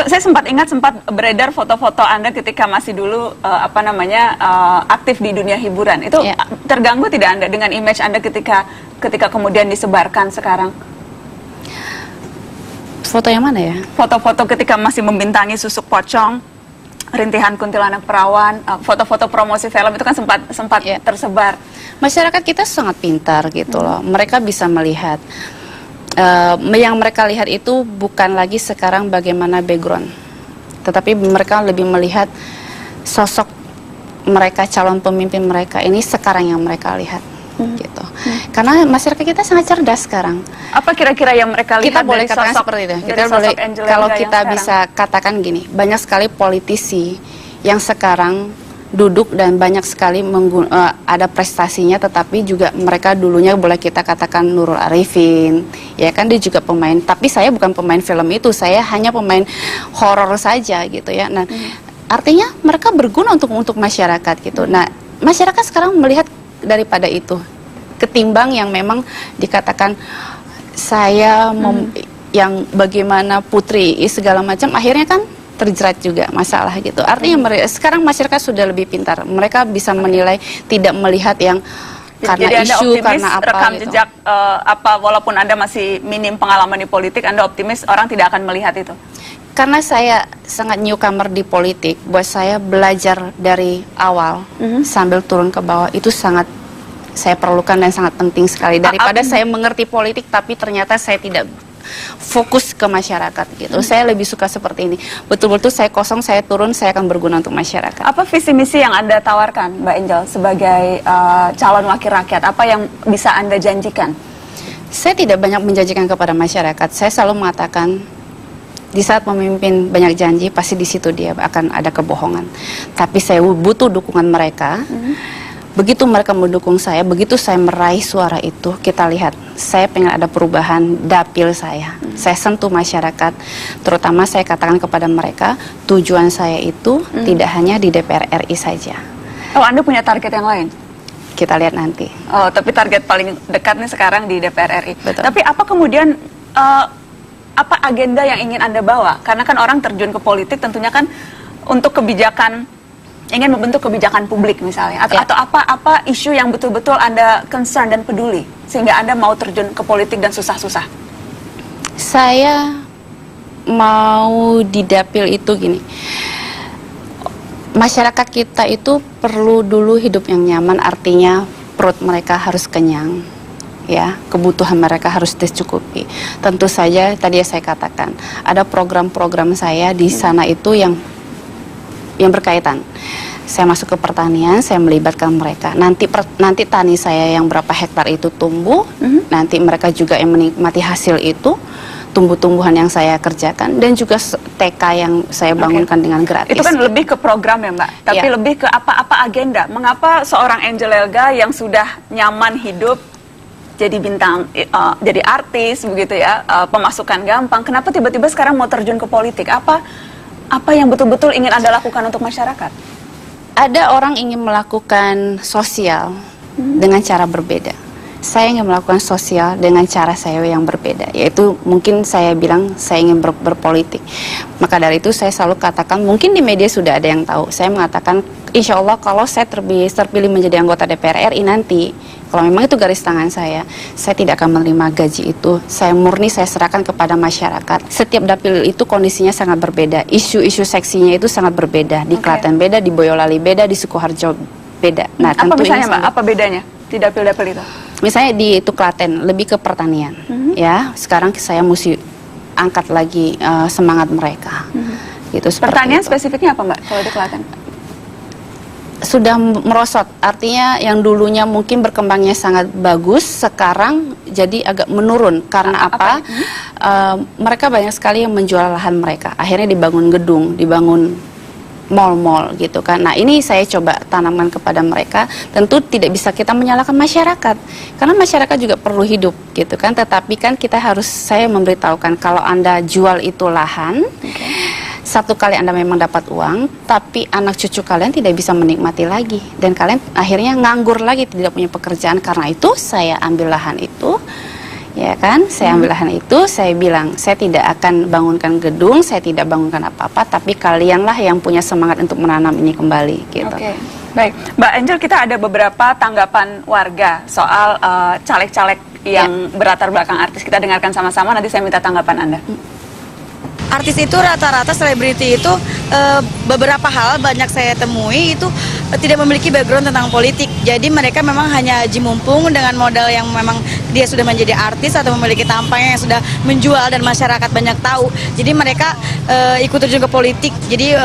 Saya sempat beredar foto-foto Anda ketika masih dulu aktif di dunia hiburan. Itu terganggu tidak Anda dengan image Anda ketika kemudian disebarkan sekarang? Foto yang mana ya? Foto-foto ketika masih membintangi Susuk Pocong, Rintihan Kuntilanak Perawan, foto-foto promosi film itu kan sempat tersebar. Masyarakat kita sangat pintar gitu loh. Mereka bisa melihat. Yang mereka lihat itu bukan lagi sekarang bagaimana background, tetapi mereka lebih melihat sosok mereka, calon pemimpin mereka ini sekarang yang mereka lihat. Gitu. Karena masyarakat kita sangat cerdas sekarang. Apa kira-kira yang mereka lihat? Kita boleh katakan seperti itu. Kita boleh, kalau kita bisa katakan gini, banyak sekali politisi yang sekarang duduk dan banyak sekali ada prestasinya, tetapi juga mereka dulunya boleh kita katakan Nurul Arifin, ya kan, dia juga pemain. Tapi saya bukan pemain film itu, saya hanya pemain horor saja gitu ya. Nah, artinya mereka berguna untuk masyarakat gitu. Nah, masyarakat sekarang melihat daripada itu, ketimbang yang memang dikatakan saya yang bagaimana putri segala macam, akhirnya kan terjerat juga masalah gitu. Artinya sekarang masyarakat sudah lebih pintar. Mereka bisa menilai, tidak melihat yang karena jadi isu, Anda karena apa rekam gitu. jejak walaupun Anda masih minim pengalaman di politik, Anda optimis orang tidak akan melihat itu? Karena saya sangat newcomer di politik, buat saya belajar dari awal sambil turun ke bawah itu sangat saya perlukan dan sangat penting sekali. Daripada saya mengerti politik tapi ternyata saya tidak fokus ke masyarakat gitu. Saya lebih suka seperti ini. Betul-betul saya kosong, saya turun, saya akan berguna untuk masyarakat. Apa visi misi yang Anda tawarkan, Mbak Angel, sebagai calon wakil rakyat? Apa yang bisa Anda janjikan? Saya tidak banyak menjanjikan kepada masyarakat. Saya selalu mengatakan, di saat memimpin banyak janji, pasti di situ dia akan ada kebohongan. Tapi saya butuh dukungan mereka. Begitu mereka mendukung saya, begitu saya meraih suara itu, kita lihat, saya pengen ada perubahan dapil saya. Saya sentuh masyarakat, terutama saya katakan kepada mereka, tujuan saya itu tidak hanya di DPR RI saja. Oh, Anda punya target yang lain? Kita lihat nanti. Oh, tapi target paling dekat nih sekarang di DPR RI. Betul. Tapi apa kemudian, apa agenda yang ingin Anda bawa? Karena kan orang terjun ke politik tentunya kan untuk kebijakan, ingin membentuk kebijakan publik misalnya, atau apa isu yang betul-betul Anda concern dan peduli sehingga Anda mau terjun ke politik dan susah-susah? Saya mau di dapil itu gini, masyarakat kita itu perlu dulu hidup yang nyaman, artinya perut mereka harus kenyang, ya, kebutuhan mereka harus tercukupi. Tentu saja tadi saya katakan ada program-program saya di sana itu yang berkaitan. Saya masuk ke pertanian, saya melibatkan mereka. Nanti tani saya yang berapa hektar itu tumbuh, nanti mereka juga yang menikmati hasil itu, tumbuh-tumbuhan yang saya kerjakan, dan juga TK yang saya bangunkan dengan gratis. Itu kan lebih ke program ya, Mbak, tapi lebih ke apa agenda. Mengapa seorang Angel Elga yang sudah nyaman hidup, jadi bintang, jadi artis begitu ya, pemasukan gampang, kenapa tiba-tiba sekarang mau terjun ke politik? Apa yang betul-betul ingin Anda lakukan untuk masyarakat? Ada orang ingin melakukan sosial dengan cara berbeda. Saya ingin melakukan sosial dengan cara saya yang berbeda, yaitu mungkin saya bilang saya ingin berpolitik. Maka dari itu saya selalu katakan, mungkin di media sudah ada yang tahu, saya mengatakan insya Allah kalau saya terpilih menjadi anggota DPR RI nanti, kalau memang itu garis tangan saya tidak akan menerima gaji itu. Saya murni, saya serahkan kepada masyarakat. Setiap dapil itu kondisinya sangat berbeda, isu-isu seksinya itu sangat berbeda. Di Klaten beda, di Boyolali beda, di Sukoharjo beda. Nah, apa misalnya Mbak, apa bedanya di dapil-dapil itu? Misalnya di itu Klaten lebih ke pertanian, ya. Sekarang saya mesti angkat lagi semangat mereka. Gitu, pertanian itu. Spesifiknya apa Mbak kalau di Klaten? Sudah merosot, artinya yang dulunya mungkin berkembangnya sangat bagus, sekarang jadi agak menurun. Karena apa? Mereka banyak sekali yang menjual lahan mereka, akhirnya dibangun gedung, dibangun mall-mall gitu kan. Nah, ini saya coba tanamkan kepada mereka. Tentu tidak bisa kita menyalahkan masyarakat, karena masyarakat juga perlu hidup gitu kan. Tetapi kan saya memberitahukan kalau Anda jual itu lahan, satu kali Anda memang dapat uang, tapi anak cucu kalian tidak bisa menikmati lagi, dan kalian akhirnya nganggur lagi, tidak punya pekerjaan. Karena itu saya ambil lahan itu, Ya kan, saya ambil lahan itu, saya bilang, saya tidak akan bangunkan gedung, saya tidak bangunkan apa-apa, tapi kalianlah yang punya semangat untuk menanam ini kembali, gitu. Oke. Baik, Mbak Angel, kita ada beberapa tanggapan warga soal caleg-caleg yang berlatar belakang artis. Kita dengarkan sama-sama, nanti saya minta tanggapan Anda. Artis itu rata-rata selebriti itu beberapa hal banyak saya temui itu tidak memiliki background tentang politik. Jadi mereka memang hanya aji mumpung dengan modal yang memang dia sudah menjadi artis atau memiliki tampang yang sudah menjual dan masyarakat banyak tahu. Jadi mereka ikut terjun ke politik. Jadi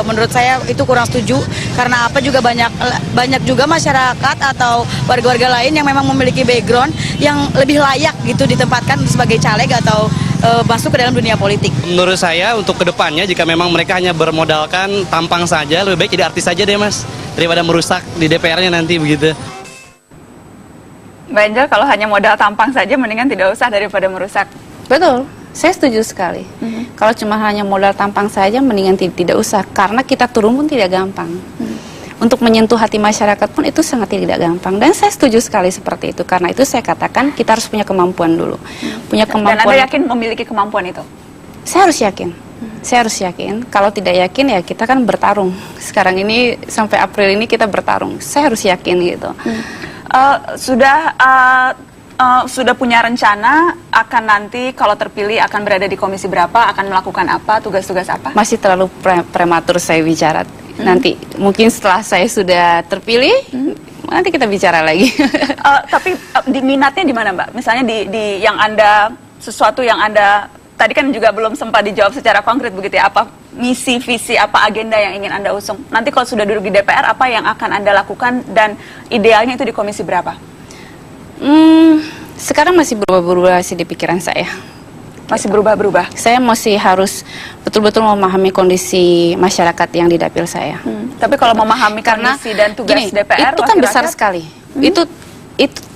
menurut saya itu kurang setuju karena apa juga banyak juga masyarakat atau warga-warga lain yang memang memiliki background yang lebih layak gitu ditempatkan sebagai caleg atau masuk ke dalam dunia politik. Menurut saya untuk kedepannya jika memang mereka hanya bermodalkan tampang saja, lebih baik jadi artis saja deh Mas, daripada merusak di DPR-nya nanti begitu. Mbak Angel, kalau hanya modal tampang saja mendingan tidak usah daripada merusak. Betul, saya setuju sekali. Kalau cuma hanya modal tampang saja mendingan tidak usah, karena kita turun pun tidak gampang. Untuk menyentuh hati masyarakat pun itu sangat tidak gampang, dan saya setuju sekali seperti itu. Karena itu saya katakan kita harus punya kemampuan dulu, punya kemampuan. Dan Anda yakin memiliki kemampuan itu? Saya harus yakin. Saya harus yakin. Kalau tidak yakin ya kita kan bertarung. Sekarang ini sampai April ini kita bertarung. Saya harus yakin gitu. Sudah punya rencana akan nanti kalau terpilih akan berada di komisi berapa, akan melakukan apa, tugas-tugas apa? Masih terlalu prematur saya bicara. Nanti mungkin setelah saya sudah terpilih, nanti kita bicara lagi. Tapi di minatnya di mana Mbak? Misalnya di yang Anda, sesuatu yang Anda, tadi kan juga belum sempat dijawab secara konkret begitu ya, apa misi, visi, apa agenda yang ingin Anda usung? Nanti kalau sudah duduk di DPR, apa yang akan Anda lakukan dan idealnya itu di komisi berapa? Sekarang masih berubah-ubah sih di pikiran saya. Masih berubah-berubah? Saya masih harus betul-betul memahami kondisi masyarakat yang di dapil saya. Tapi kalau memahami kondisi dan tugas gini, DPR, itu kan besar sekali. Itu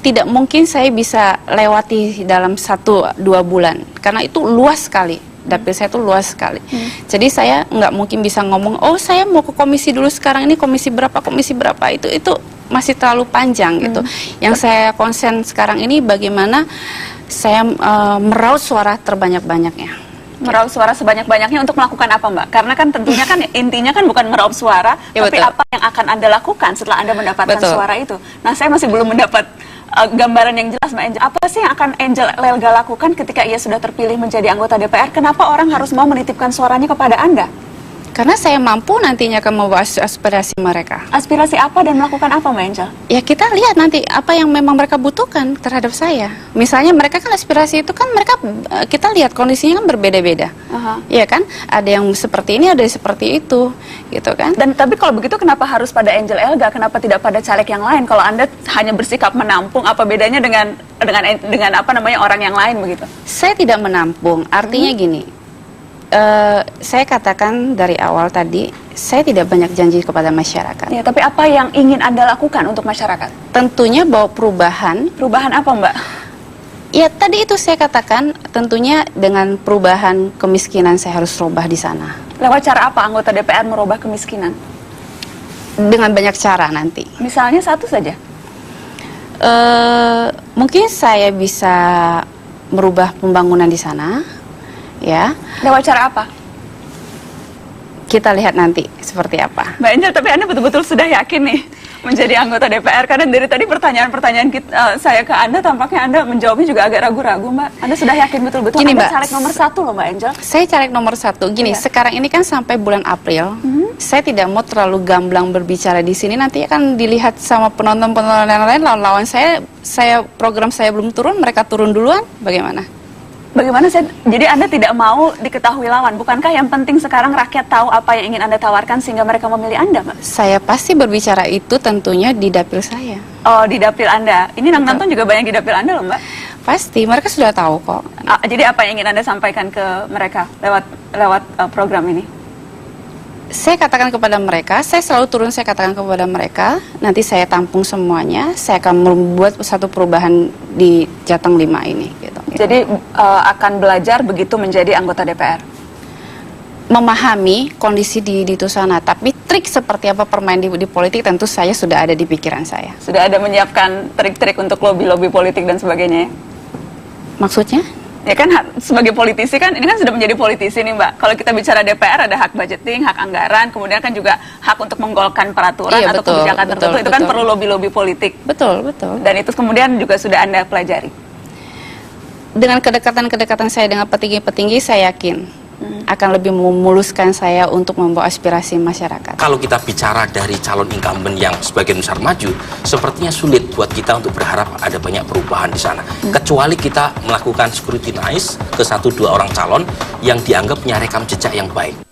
tidak mungkin saya bisa lewati dalam 1-2 bulan. Karena itu luas sekali. Dapil saya itu luas sekali. Jadi saya nggak mungkin bisa ngomong, oh saya mau ke komisi dulu sekarang ini komisi berapa. Itu masih terlalu panjang gitu. Yang saya konsen sekarang ini bagaimana saya meraup suara terbanyak-banyaknya. Meraup suara sebanyak-banyaknya untuk melakukan apa Mbak? Karena kan tentunya kan intinya kan bukan meraup suara, ya, tapi betul. Apa yang akan Anda lakukan setelah Anda mendapatkan Betul. suara itu. Nah saya masih belum mendapat gambaran yang jelas Mbak Angel. Apa sih yang akan Angel Elga lakukan ketika ia sudah terpilih menjadi anggota DPR? Kenapa orang harus mau menitipkan suaranya kepada Anda? Karena saya mampu nantinya akan membawa aspirasi mereka. Aspirasi apa dan melakukan apa Mbak Angel? Ya kita lihat nanti apa yang memang mereka butuhkan terhadap saya. Misalnya mereka kan aspirasi itu kan mereka, kita lihat kondisinya kan berbeda-beda. Iya kan? Ada yang seperti ini, ada yang seperti itu, gitu kan? Dan tapi kalau begitu kenapa harus pada Angel Elga? Kenapa tidak pada caleg yang lain? Kalau Anda hanya bersikap menampung, apa bedanya dengan apa namanya orang yang lain begitu? Saya tidak menampung. Artinya gini. Saya katakan dari awal tadi, saya tidak banyak janji kepada masyarakat. Ya, tapi apa yang ingin Anda lakukan untuk masyarakat? Tentunya bawa perubahan. Perubahan apa, Mbak? Ya, tadi itu saya katakan, tentunya dengan perubahan kemiskinan saya harus rubah di sana. Lewat cara apa anggota DPR merubah kemiskinan? Dengan banyak cara nanti. Misalnya satu saja? Mungkin saya bisa merubah pembangunan di sana. Ya. Lewat cara apa? Kita lihat nanti seperti apa. Mbak Angel, tapi Anda betul-betul sudah yakin nih menjadi anggota DPR? Karena dari tadi pertanyaan-pertanyaan saya ke Anda, tampaknya Anda menjawabnya juga agak ragu-ragu, Mbak. Anda sudah yakin betul-betul Gini, Anda Mbak, caleg nomor 1 loh, Mbak Angel? Saya caleg nomor 1. Gini, sekarang ini kan sampai bulan April. Saya tidak mau terlalu gamblang berbicara di sini. Nanti akan dilihat sama penonton-penonton yang lain. Lawan saya program saya belum turun, mereka turun duluan. Bagaimana? Bagaimana jadi Anda tidak mau diketahui lawan? Bukankah yang penting sekarang rakyat tahu apa yang ingin Anda tawarkan sehingga mereka memilih Anda, Mbak? Saya pasti berbicara itu tentunya di dapil saya. Oh, di dapil Anda. Ini yang nonton juga banyak di dapil Anda loh, Mbak. Pasti, mereka sudah tahu kok. Jadi apa yang ingin Anda sampaikan ke mereka lewat program ini? Saya katakan kepada mereka, saya selalu turun, saya katakan kepada mereka, nanti saya tampung semuanya, saya akan membuat satu perubahan di Jateng 5 ini. Gitu. Jadi akan belajar begitu menjadi anggota DPR? Memahami kondisi di itu sana, tapi trik seperti apa permain di politik tentu saya sudah ada di pikiran saya. Sudah ada menyiapkan trik-trik untuk lobby-lobby politik dan sebagainya ya? Maksudnya? Ya kan sebagai politisi kan, ini kan sudah menjadi politisi nih Mbak. Kalau kita bicara DPR ada hak budgeting, hak anggaran, kemudian kan juga hak untuk menggolkan peraturan Iya, atau betul, kebijakan tertentu. betul, Itu kan betul. perlu lobby-lobby politik. Betul, betul. Dan itu kemudian juga sudah Anda pelajari. Dengan kedekatan-kedekatan saya dengan petinggi-petinggi, saya yakin akan lebih memuluskan saya untuk membawa aspirasi masyarakat. Kalau kita bicara dari calon incumbent yang sebagian besar maju, sepertinya sulit buat kita untuk berharap ada banyak perubahan di sana. Kecuali kita melakukan scrutinize ke 1-2 orang calon yang dianggap punya rekam jejak yang baik.